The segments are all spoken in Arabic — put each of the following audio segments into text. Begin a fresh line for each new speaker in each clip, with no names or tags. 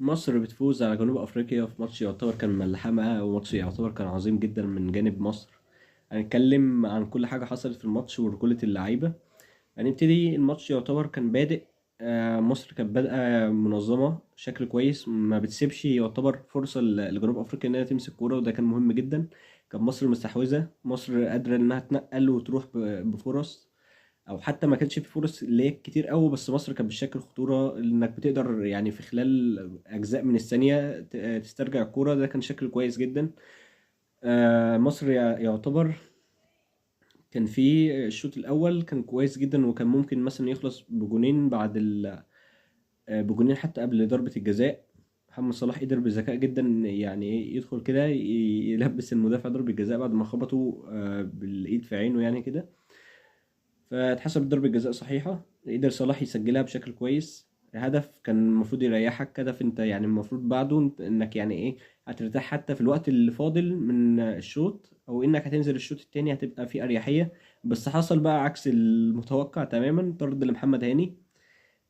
مصر بتفوز على جنوب افريقيا في ماتش يعتبر كان ملحمة، وماتش يعتبر كان عظيم جدا من جانب مصر. هنتكلم عن كل حاجة حصلت في الماتش ورجولة اللعيبة. هنبتدي الماتش يعتبر كان بادئ. مصر كانت بادئة منظمة بشكل كويس، ما بتسيبش يعتبر فرصة لجنوب أفريقيا إنها تمسك كورة، وده كان مهم جدا. كان مصر مستحوذة، مصر قادرة إنها تنقل وتروح بفرص، او حتى ما كانش في فرص اللي هي كتير قوي، بس مصر كانت بتشكل خطوره انك بتقدر يعني في خلال اجزاء من الثانيه تسترجع الكوره. ده كان شكل كويس جدا. مصر يعتبر كان في الشوط الاول كان كويس جدا، وكان ممكن مثلا يخلص بجونين بعد بجونين حتى قبل ضربه الجزاء. محمد صلاح قدر بذكاء جدا يعني يدخل كده يلبس المدافع ضربة الجزاء بعد ما خبطه بالايد في عينه يعني كده. فاتحسبت ضربة جزاء صحيحة، قدر صلاح يسجلها بشكل كويس. هدف كان المفروض يريحك، هدف انت يعني المفروض بعده انك يعني ايه هترتاح حتى في الوقت اللي فاضل من الشوط، او انك هتنزل الشوط التاني هتبقى في اريحية. بس حصل بقى عكس المتوقع تماما، طرد لمحمد هاني.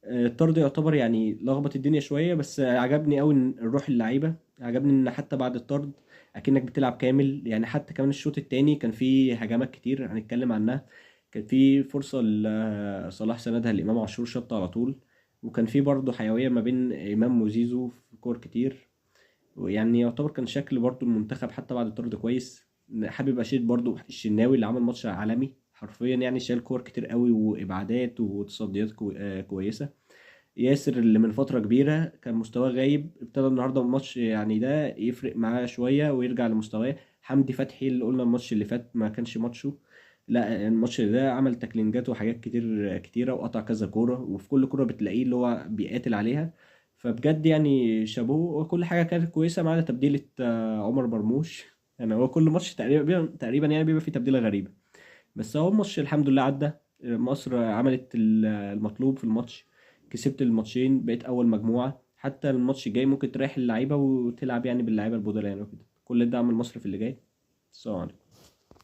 الطرد يعتبر يعني لخبط الدنيا شوية، بس عجبني قوي الروح اللعيبة. عجبني ان حتى بعد الطرد اكنك بتلعب كامل يعني. حتى كمان الشوط التاني كان فيه هجمات كتير هنتكلم عنها. كان في فرصة لصلاح سندها لإمام عاشور شط على طول. وكان في برضه حيوية ما بين إمام وزيزو في كور كتير. ويعني يعتبر كان شكل برضه المنتخب حتى بعد الطرد كويس. حابب أشيد برضه الشناوي اللي عمل ماتش عالمي حرفيا، يعني شال كور كتير قوي وإبعادات وتصديات كويسة. ياسر اللي من فترة كبيرة كان مستواه غايب، ابتدى النهاردة الماتش يعني ده يفرق معاه شوية ويرجع لمستواه. حمدي فتحي اللي قلنا الماتش اللي فات ما كانش ماتشه، لا الماتش ده عمل تاكلينجات وحاجات كتير كتيرة، وقطع كذا كورة، وفي كل كورة بتلاقيه اللي هو بيقاتل عليها. فبجد يعني شابوه، وكل حاجة كانت كويسة ما عدا تبديلة عمر مرموش. يعني هو كل ماتش تقريبا يعني بيبقى فيه تبديلة غريبة. بس هو الماتش الحمد لله عدى. مصر عملت المطلوب في الماتش، كسبت الماتشين، بقيت اول مجموعة. حتى الماتش الجاي ممكن تريح اللعيبة وتلعب يعني باللعيبة البودلة يعني وكده. كل ده عمل مصر في اللي جاي. السلام عليكم.